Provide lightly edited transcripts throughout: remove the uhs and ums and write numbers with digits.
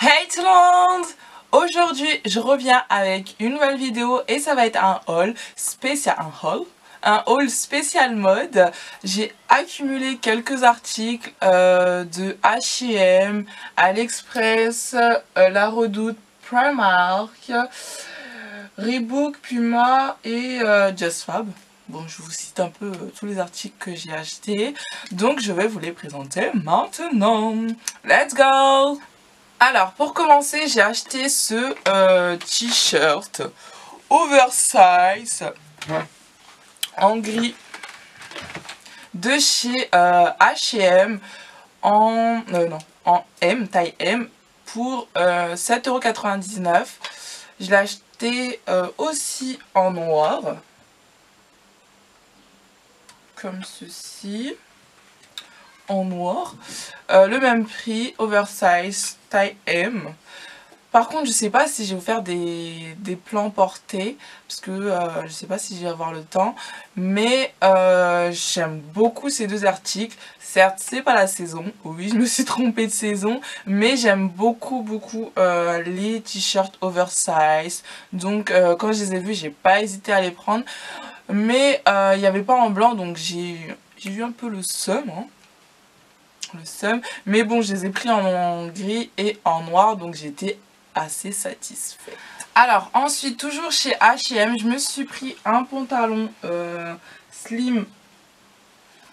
Hey tout le monde! Aujourd'hui je reviens avec une nouvelle vidéo et ça va être un haul spécial, un haul spécial mode. J'ai accumulé quelques articles de H&M, AliExpress, La Redoute, Primark, Reebok, Puma et JustFab. Bon, je vous cite un peu tous les articles que j'ai achetés, donc je vais vous les présenter maintenant. Let's go! Alors, pour commencer, j'ai acheté ce t-shirt oversize en gris de chez H&M en M, taille M, pour 7,99 €. Je l'ai acheté aussi en noir, comme ceci. En noir, le même prix, oversize, taille M. Par contre, je sais pas si je vais vous faire des plans portés, parce que je sais pas si je vais avoir le temps, mais j'aime beaucoup ces deux articles. Certes, c'est pas la saison, oui, je me suis trompée de saison, mais j'aime beaucoup les t-shirts oversize. Donc quand je les ai vus, j'ai pas hésité à les prendre, mais il n'y avait pas en blanc, donc j'ai eu un peu le seum, hein. Mais bon, je les ai pris en gris et en noir, donc j'étais assez satisfaite. Alors ensuite, toujours chez H&M, je me suis pris un pantalon slim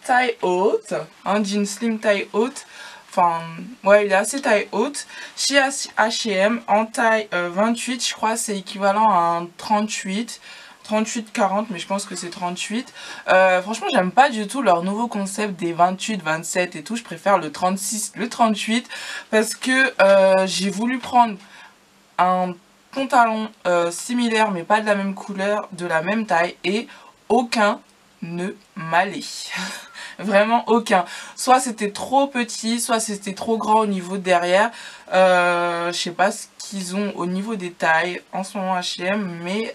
taille haute, un jean slim taille haute. Enfin, ouais, il est assez taille haute. Chez H&M en taille 28, je crois c'est équivalent à un 38. 38-40, mais je pense que c'est 38. Franchement, j'aime pas du tout leur nouveau concept des 28, 27 et tout. Je préfère le 36, le 38 parce que j'ai voulu prendre un pantalon similaire mais pas de la même couleur, de la même taille, et aucun ne m'allait. Vraiment aucun. Soit c'était trop petit, soit c'était trop grand au niveau de derrière. Je sais pas ce qu'ils ont au niveau des tailles en ce moment H&M, mais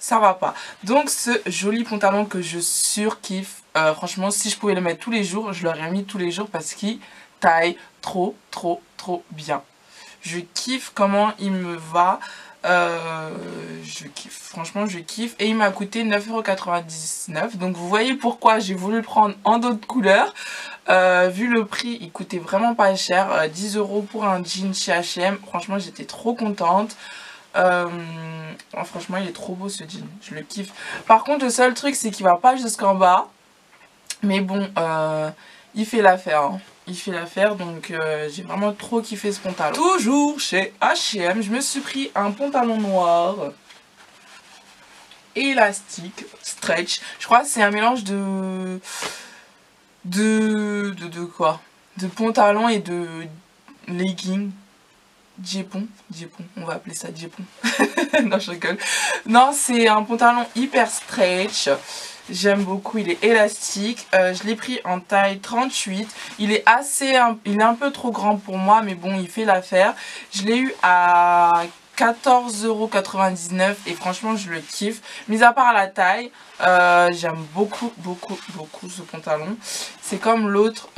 ça va pas. Donc ce joli pantalon que je surkiffe, franchement si je pouvais le mettre tous les jours, je l'aurais mis tous les jours parce qu'il taille trop bien. Je kiffe comment il me va, je kiffe, franchement je kiffe, et il m'a coûté 9,99 €. Donc vous voyez pourquoi j'ai voulu le prendre en d'autres couleurs. Vu le prix, il coûtait vraiment pas cher, 10 € pour un jean chez H&M. Franchement j'étais trop contente. Franchement il est trop beau ce jean, je le kiffe. Par contre le seul truc c'est qu'il va pas jusqu'en bas, mais bon il fait l'affaire, hein. Il fait l'affaire, donc j'ai vraiment trop kiffé ce pantalon. Toujours chez H&M, je me suis pris un pantalon noir élastique, stretch. Je crois que c'est un mélange de quoi, de pantalon et de legging. Djepon, on va appeler ça djepon. Non, je rigole. Non, c'est un pantalon hyper stretch. J'aime beaucoup, il est élastique. Je l'ai pris en taille 38. Il est un peu trop grand pour moi, mais bon, il fait l'affaire. Je l'ai eu à 14,99 € et franchement, je le kiffe. Mis à part la taille, j'aime beaucoup ce pantalon. C'est comme l'autre,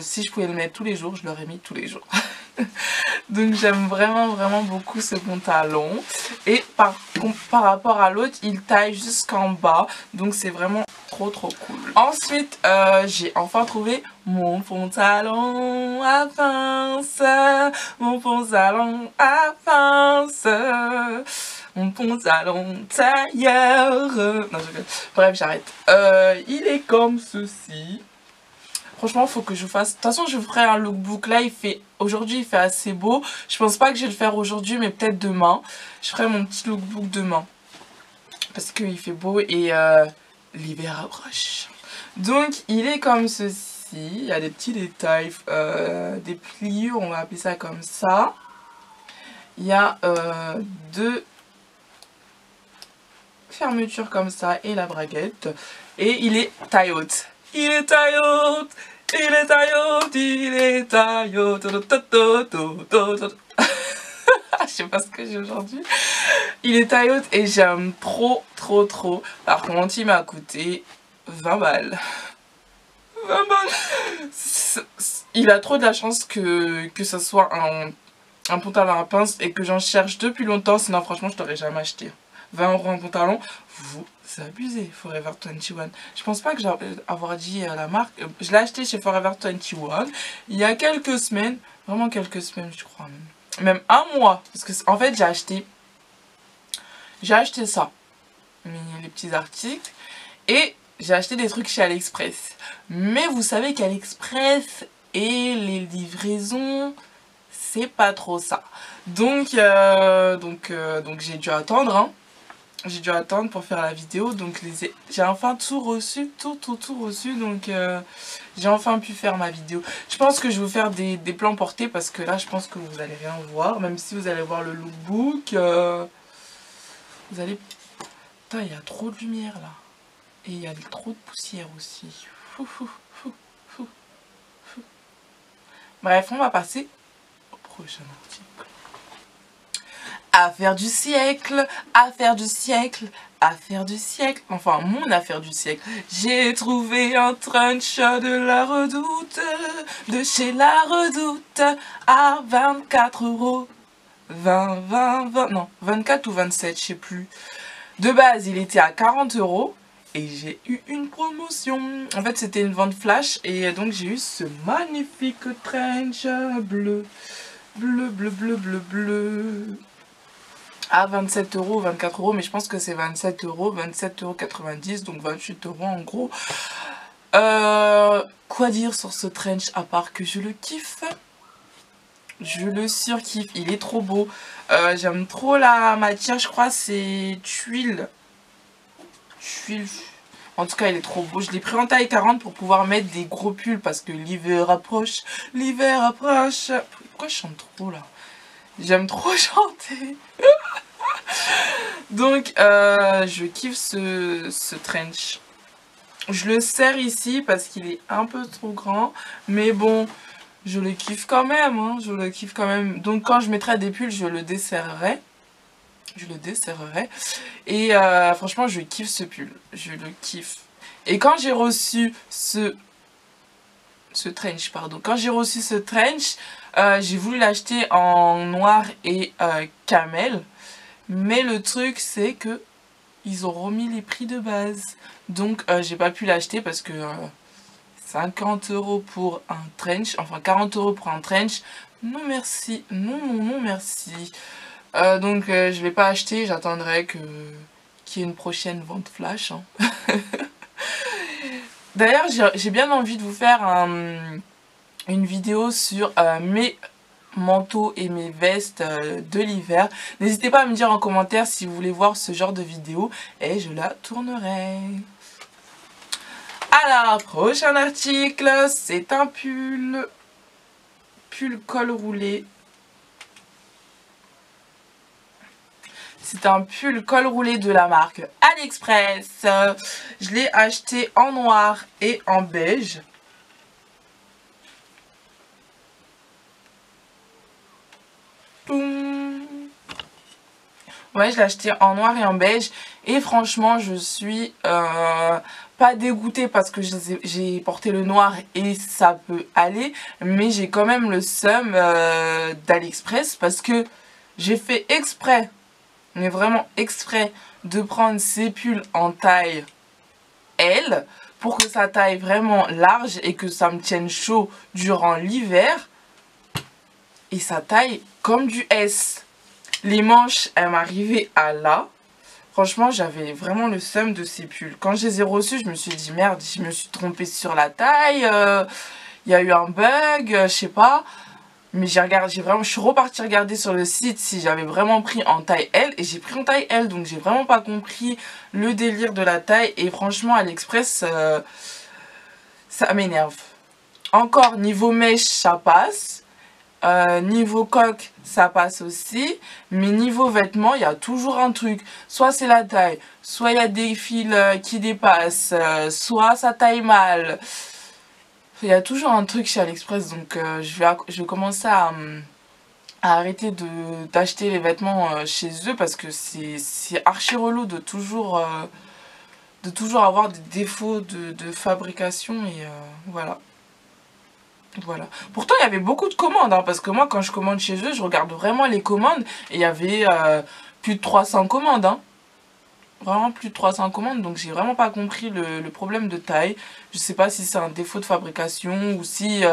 si je pouvais le mettre tous les jours, je l'aurais mis tous les jours. Donc j'aime vraiment beaucoup ce pantalon. Et par rapport à l'autre, il taille jusqu'en bas. Donc c'est vraiment trop cool. Ensuite, j'ai enfin trouvé mon pantalon à pince. Mon pantalon à pince. Mon pantalon tailleur. Non, je rigole. Bref, j'arrête. Il est comme ceci. Franchement, faut que je fasse. De toute façon, je ferai un lookbook là. Aujourd'hui, il fait assez beau. Je pense pas que je vais le faire aujourd'hui, mais peut-être demain. Je ferai mon petit lookbook demain. Parce qu'il fait beau et l'hiver approche. Donc, il est comme ceci. Il y a des petits détails, des pliures, on va appeler ça comme ça. Il y a deux fermetures comme ça et la braguette. Et il est taille haute. Il est taille haute. Il est taille haute, il est taille haute. Je sais pas ce que j'ai aujourd'hui. Il est taille haute et j'aime trop. Par contre, il m'a coûté 20 balles. 20 balles. Il a trop de la chance que ce soit un pantalon à pince et que j'en cherche depuis longtemps, sinon franchement je t'aurais jamais acheté. 20 € un pantalon, vous abusez. Forever 21. Je pense pas que j'ai avoir dit la marque. Je l'ai acheté chez Forever 21 il y a quelques semaines, vraiment quelques semaines je crois même un mois, parce que en fait j'ai acheté ça, les petits articles, et j'ai acheté des trucs chez AliExpress. Mais vous savez qu'AliExpress et les livraisons, c'est pas trop ça. Donc j'ai dû attendre, hein. J'ai dû attendre pour faire la vidéo, donc j'ai enfin tout reçu, tout reçu, donc j'ai enfin pu faire ma vidéo. Je pense que je vais vous faire des plans portés parce que là je pense que vous allez rien voir, même si vous allez voir le lookbook, vous allez... Putain, il y a trop de lumière là, et il y a trop de poussière aussi. Bref, on va passer au prochain article. Affaire du siècle, affaire du siècle, affaire du siècle. Enfin, mon affaire du siècle. J'ai trouvé un trench de la Redoute, de chez la Redoute, à 24 €. 20, non, 24 ou 27, je sais plus. De base, il était à 40 € et j'ai eu une promotion. En fait, c'était une vente flash et donc j'ai eu ce magnifique trench bleu. Bleu. À 27 €, 24 €, mais je pense que c'est 27 €, 27,90 €, donc 28 € en gros. Quoi dire sur ce trench à part que je le kiffe? Je le surkiffe, il est trop beau. J'aime trop la matière, je crois c'est tuile. En tout cas, il est trop beau. Je l'ai pris en taille 40 pour pouvoir mettre des gros pulls parce que l'hiver approche. L'hiver approche. Pourquoi je chante trop là? J'aime trop chanter. Donc, je kiffe ce trench. Je le serre ici parce qu'il est un peu trop grand. Mais bon, je le kiffe quand même. Hein, je le kiffe quand même. Donc, quand je mettrai des pulls, je le desserrerai. Et franchement, je kiffe ce pull. Je le kiffe. Et quand j'ai reçu ce trench, pardon. Quand j'ai reçu ce trench, j'ai voulu l'acheter en noir et camel. Mais le truc, c'est que ils ont remis les prix de base. Donc, j'ai pas pu l'acheter parce que 50 € pour un trench, enfin 40 € pour un trench, non merci, non merci. Donc, je vais pas acheter, j'attendrai qu'il y ait une prochaine vente flash. Hein. D'ailleurs, j'ai bien envie de vous faire une vidéo sur mes manteaux et mes vestes de l'hiver. N'hésitez pas à me dire en commentaire si vous voulez voir ce genre de vidéo et je la tournerai. Alors, prochain article, c'est un pull col roulé. C'est un pull col roulé de la marque AliExpress. Je l'ai acheté en noir et en beige. Ouais, je l'ai acheté en noir et en beige. Et franchement, je suis pas dégoûtée parce que j'ai porté le noir et ça peut aller. Mais j'ai quand même le seum d'AliExpress parce que j'ai fait exprès, mais vraiment exprès, de prendre ces pulls en taille L pour que ça taille vraiment large et que ça me tienne chaud durant l'hiver. Et ça taille comme du S. Les manches, elles m'arrivaient à là. Franchement, j'avais vraiment le seum de ces pulls. Quand je les ai reçus, je me suis dit merde, je me suis trompée sur la taille. Il y a eu un bug, je sais pas. Mais je suis repartie regarder sur le site si j'avais vraiment pris en taille L. Et j'ai pris en taille L, donc j'ai vraiment pas compris le délire de la taille. Et franchement, AliExpress, ça m'énerve. Encore, niveau mèche, ça passe. Niveau coque, ça passe aussi. Mais niveau vêtements, il y a toujours un truc. Soit c'est la taille, soit il y a des fils qui dépassent, soit ça taille mal. Il y a toujours un truc chez AliExpress, donc je vais commencer à arrêter d'acheter les vêtements chez eux parce que c'est archi relou de toujours avoir des défauts de fabrication et voilà. Voilà. Pourtant, il y avait beaucoup de commandes, hein, parce que moi, quand je commande chez eux, je regarde vraiment les commandes. Et il y avait plus de 300 commandes. Hein. Vraiment plus de 300 commandes. Donc, j'ai vraiment pas compris le problème de taille. Je sais pas si c'est un défaut de fabrication ou si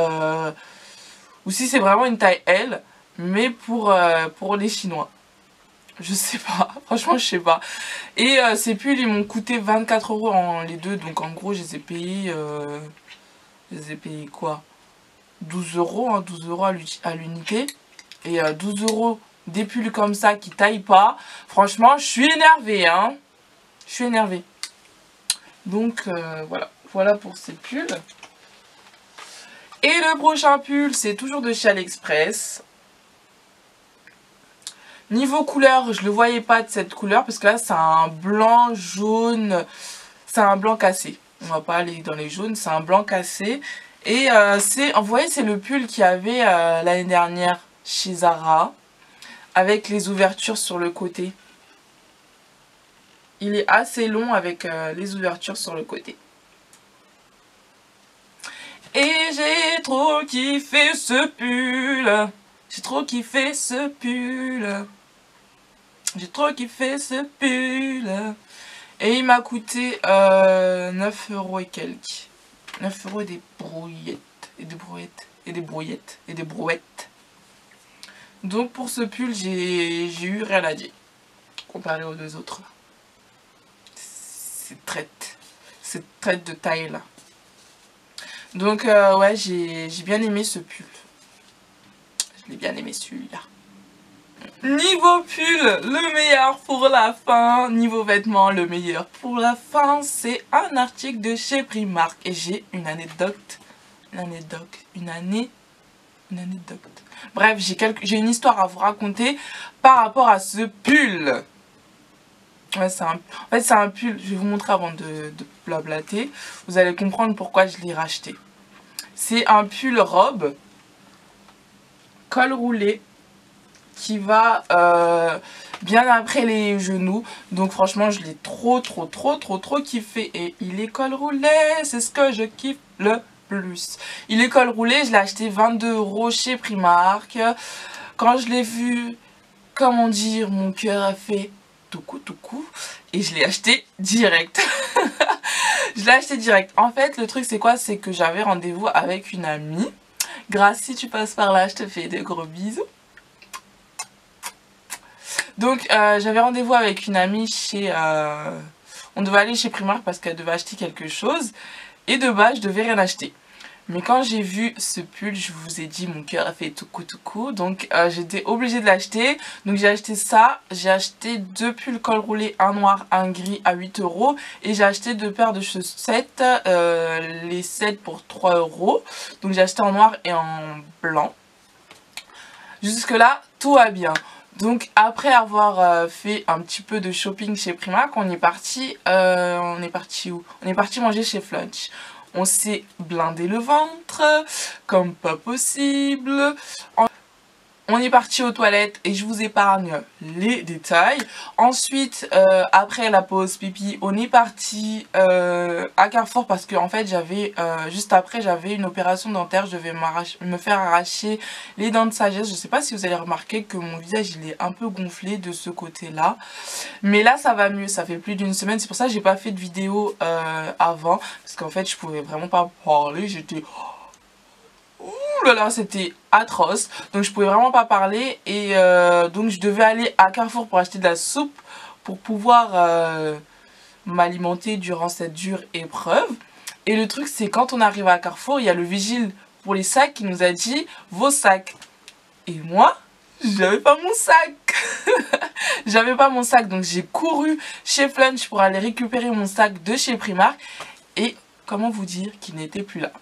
c'est vraiment une taille L. Mais pour les Chinois. Je sais pas. Franchement, je sais pas. Et ces pulls, ils m'ont coûté 24 € les deux. Donc, en gros, je les ai payés... je les ai payés quoi, 12 €, hein, 12 € à l'unité. Et 12 € des pulls comme ça qui taillent pas. Franchement, je suis énervée, hein. Je suis énervée. Donc, voilà. Voilà pour ces pulls. Et le prochain pull, c'est toujours de chez AliExpress. Niveau couleur, je le voyais pas de cette couleur. Parce que là, c'est un blanc, jaune. C'est un blanc cassé. On va pas aller dans les jaunes. C'est un blanc cassé. Et vous voyez, c'est le pull qu'il y avait l'année dernière chez Zara, avec les ouvertures sur le côté. Il est assez long avec les ouvertures sur le côté. Et j'ai trop kiffé ce pull. J'ai trop kiffé ce pull. J'ai trop kiffé ce pull. Et il m'a coûté 9 € et quelques. 9 € et des brouillettes. Et des brouillettes. Et des brouillettes. Et des brouettes. Donc pour ce pull, j'ai eu rien à dire. Comparé aux deux autres. Cette traite de taille là. Donc ouais, j'ai bien aimé ce pull. Je l'ai bien aimé celui-là. Niveau pull, le meilleur pour la fin. Niveau vêtements, le meilleur pour la fin. C'est un article de chez Primark. Et j'ai une anecdote. Une anecdote. Bref, j'ai une histoire à vous raconter par rapport à ce pull. Ouais, en fait, c'est un pull. Je vais vous montrer avant de blablater. Vous allez comprendre pourquoi je l'ai racheté. C'est un pull robe, col roulé, qui va bien après les genoux. Donc franchement, je l'ai trop kiffé. Et il est col roulé, c'est ce que je kiffe le plus. Il est col roulé, je l'ai acheté 22 € chez Primark. Quand je l'ai vu, comment dire, mon cœur a fait tout coup. Et je l'ai acheté direct. Je l'ai acheté direct. En fait, le truc c'est quoi? C'est que j'avais rendez-vous avec une amie. Grâce, si tu passes par là, je te fais de gros bisous. Donc j'avais rendez-vous avec une amie chez... on devait aller chez Primark parce qu'elle devait acheter quelque chose. Et de base, je devais rien acheter. Mais quand j'ai vu ce pull, je vous ai dit, mon cœur a fait tout coup. Donc j'étais obligée de l'acheter. Donc j'ai acheté ça. J'ai acheté 2 pulls col roulé, un noir, un gris à 8 €. Et j'ai acheté 2 paires de chaussettes. Les 7 pour 3 €. Donc j'ai acheté en noir et en blanc. Jusque là, tout va bien. Donc après avoir fait un petit peu de shopping chez Primark, on est parti où? On est parti manger chez Flunch. On s'est blindé le ventre, comme pas possible. On est parti aux toilettes et je vous épargne les détails. Ensuite, après la pause pipi, on est parti à Carrefour parce que en fait j'avais juste après j'avais une opération dentaire. Je devais me faire arracher les dents de sagesse. Je sais pas si vous allez remarquer que mon visage il est un peu gonflé de ce côté-là. Mais là ça va mieux, ça fait plus d'une semaine. C'est pour ça que j'ai pas fait de vidéo avant. Parce qu'en fait je pouvais vraiment pas parler. J'étais... Ouh là là, c'était atroce. Donc je pouvais vraiment pas parler. Et donc je devais aller à Carrefour pour acheter de la soupe. Pour pouvoir m'alimenter durant cette dure épreuve. Et le truc c'est quand on arrive à Carrefour, il y a le vigile pour les sacs qui nous a dit vos sacs. Et moi, j'avais pas mon sac. J'avais pas mon sac. Donc j'ai couru chez Flunch pour aller récupérer mon sac de chez Primark. Et comment vous dire qu'il n'était plus là.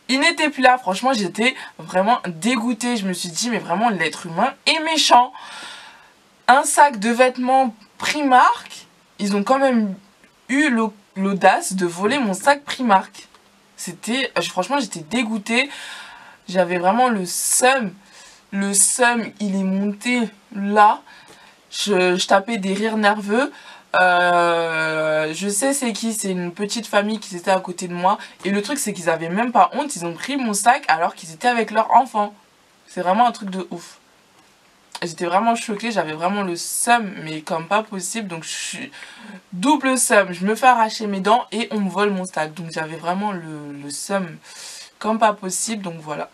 Il n'était plus là, franchement j'étais vraiment dégoûtée. Je me suis dit mais vraiment l'être humain est méchant. Un sac de vêtements Primark, ils ont quand même eu l'audace de voler mon sac Primark. Franchement j'étais dégoûtée. J'avais vraiment le seum. Il est monté là. Je tapais des rires nerveux. Je sais c'est qui, c'est une petite famille qui était à côté de moi. Et le truc c'est qu'ils avaient même pas honte, ils ont pris mon sac alors qu'ils étaient avec leur enfant. C'est vraiment un truc de ouf. J'étais vraiment choquée, j'avais vraiment le seum, mais comme pas possible. Donc je suis double seum, je me fais arracher mes dents et on me vole mon sac. Donc j'avais vraiment le seum comme pas possible, donc voilà.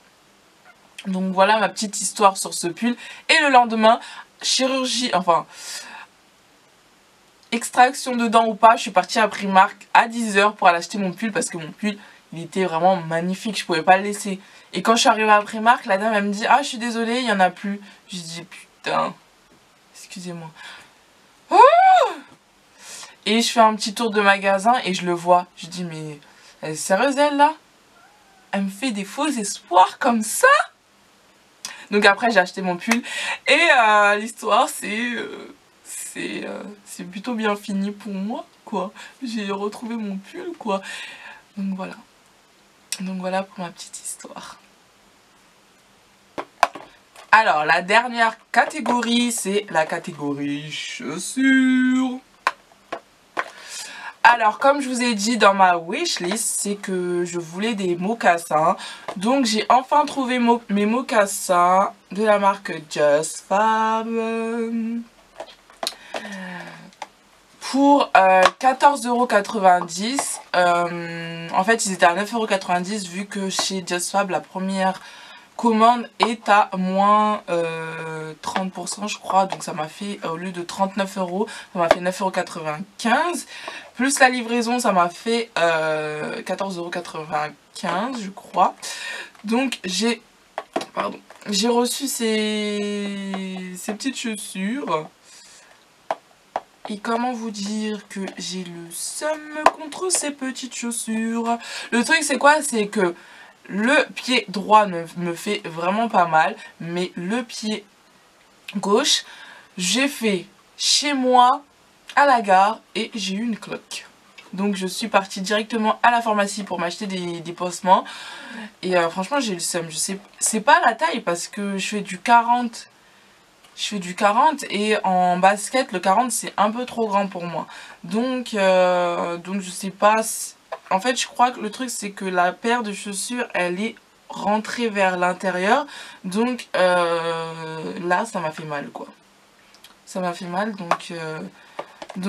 Donc voilà ma petite histoire sur ce pull. Et le lendemain, chirurgie, enfin... extraction de dents ou pas, je suis partie à Primark à 10 h pour aller acheter mon pull parce que mon pull, il était vraiment magnifique, je pouvais pas le laisser. Et quand je suis arrivée à Primark, la dame elle me dit « Ah, je suis désolée, il y en a plus. » Je dis « Putain, excusez-moi. Oh » Et je fais un petit tour de magasin et je le vois. Je dis « Mais elle est sérieuse elle là? Elle me fait des faux espoirs comme ça ?» Donc après j'ai acheté mon pull et l'histoire c'est plutôt bien fini pour moi, quoi. J'ai retrouvé mon pull, quoi. Donc voilà. Donc voilà pour ma petite histoire. Alors, la dernière catégorie, c'est la catégorie chaussures. Alors, comme je vous ai dit dans ma wishlist, c'est que je voulais des mocassins. Donc, j'ai enfin trouvé mes mocassins de la marque Just Fab. Pour 14,90 €. En fait, ils étaient à 9,90 € vu que chez Just Fab, la première commande est à moins 30%, je crois. Donc, ça m'a fait, au lieu de 39 €, ça m'a fait 9,95 €. Plus la livraison, ça m'a fait 14,95 € je crois. Donc, j'ai reçu ces petites chaussures. Et comment vous dire que j'ai le seum contre ces petites chaussures. Le truc c'est quoi? C'est que le pied droit me fait vraiment pas mal. Mais le pied gauche, j'ai fait chez moi, à la gare, et j'ai eu une cloque. Donc je suis partie directement à la pharmacie pour m'acheter des pansements. Et franchement j'ai le seum. Je sais, c'est pas la taille parce que je fais du 40. Je fais du 40 et en basket, le 40 c'est un peu trop grand pour moi. Donc je sais pas. En fait, je crois que le truc c'est que la paire de chaussures, elle est rentrée vers l'intérieur. Donc là, ça m'a fait mal quoi. Ça m'a fait mal donc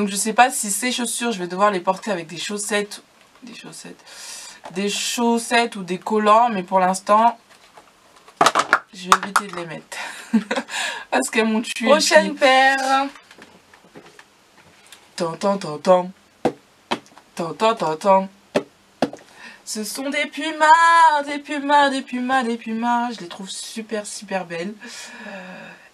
je sais pas si ces chaussures, je vais devoir les porter avec des chaussettes ou des collants. Mais pour l'instant, je vais éviter de les mettre. Parce qu'elles m'ont tué. Prochaine paire. Ce sont des pumas, des pumas. Je les trouve super belles.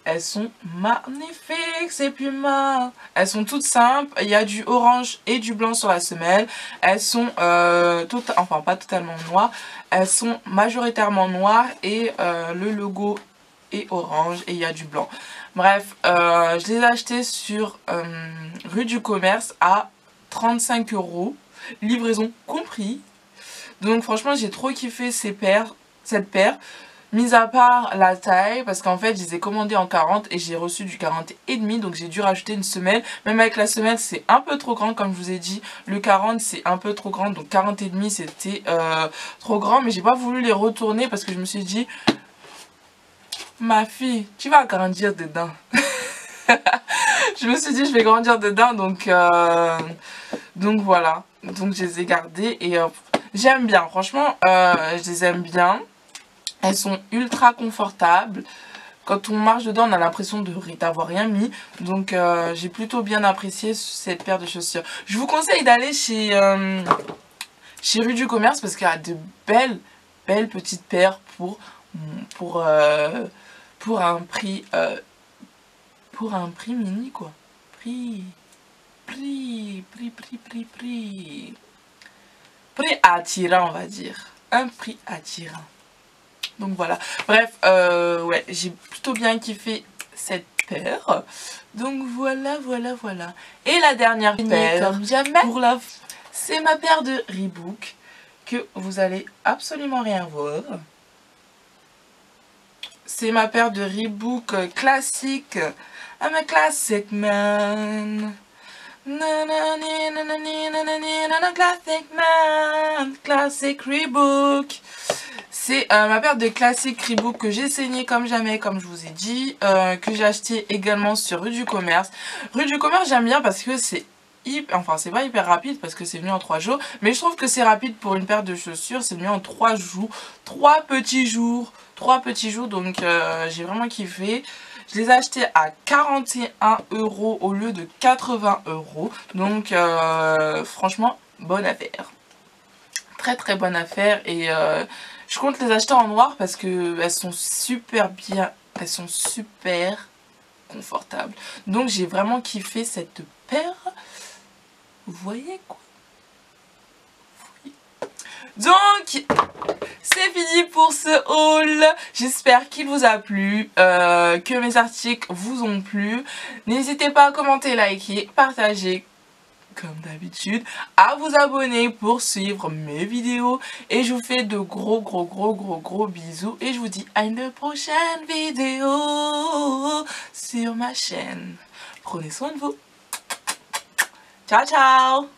Elles sont magnifiques ces pumas. Elles sont toutes simples. Il y a du orange et du blanc sur la semelle. Elles sont enfin pas totalement noires. Elles sont majoritairement noires et le logo est orange et il y a du blanc. Bref, je les ai achetées sur rue du Commerce à 35 €, livraison compris. Donc franchement j'ai trop kiffé cette paire. Mis à part la taille, parce qu'en fait je les ai commandées en 40 et j'ai reçu du 40,5, donc j'ai dû rajouter une semelle. Même avec la semelle c'est un peu trop grand, comme je vous ai dit. Le 40 c'est un peu trop grand, donc 40,5 c'était trop grand. Mais j'ai pas voulu les retourner parce que je me suis dit... Ma fille, tu vas grandir dedans. Je me suis dit je vais grandir dedans, donc voilà. Donc je les ai gardées et j'aime bien. Franchement, je les aime bien. Elles sont ultra confortables. Quand on marche dedans, on a l'impression d'avoir rien mis. Donc j'ai plutôt bien apprécié cette paire de chaussures. Je vous conseille d'aller chez rue du Commerce parce qu'il y a de belles petites paires pour un prix mini quoi. Prix attirant, on va dire. Un prix attirant. Donc voilà. Bref, ouais, j'ai plutôt bien kiffé cette paire. Donc voilà. Et la dernière paire, comme jamais, c'est ma paire de Reebok que vous allez absolument rien voir. C'est ma paire de Reebok classique. I'm a classic man. Classic Man, Classic Reebok. C'est ma paire de Classic Reebok que j'ai saigné comme jamais, comme je vous ai dit, que j'ai acheté également sur Rue du Commerce. Rue du Commerce, j'aime bien parce que c'est enfin c'est pas hyper rapide parce que c'est venu en 3 jours, mais je trouve que c'est rapide pour une paire de chaussures. C'est venu en 3 jours, 3 petits jours, donc j'ai vraiment kiffé. Je les ai achetés à 41 € au lieu de 80 €, donc franchement bonne affaire, très bonne affaire. Et je compte les acheter en noir parce que elles sont super bien, elles sont super confortables, donc j'ai vraiment kiffé cette paire. Vous voyez quoi? Oui. Donc, c'est fini pour ce haul. J'espère qu'il vous a plu, que mes articles vous ont plu. N'hésitez pas à commenter, liker, partager, comme d'habitude, à vous abonner pour suivre mes vidéos. Et je vous fais de gros bisous. Et je vous dis à une prochaine vidéo sur ma chaîne. Prenez soin de vous. Ciao, ciao!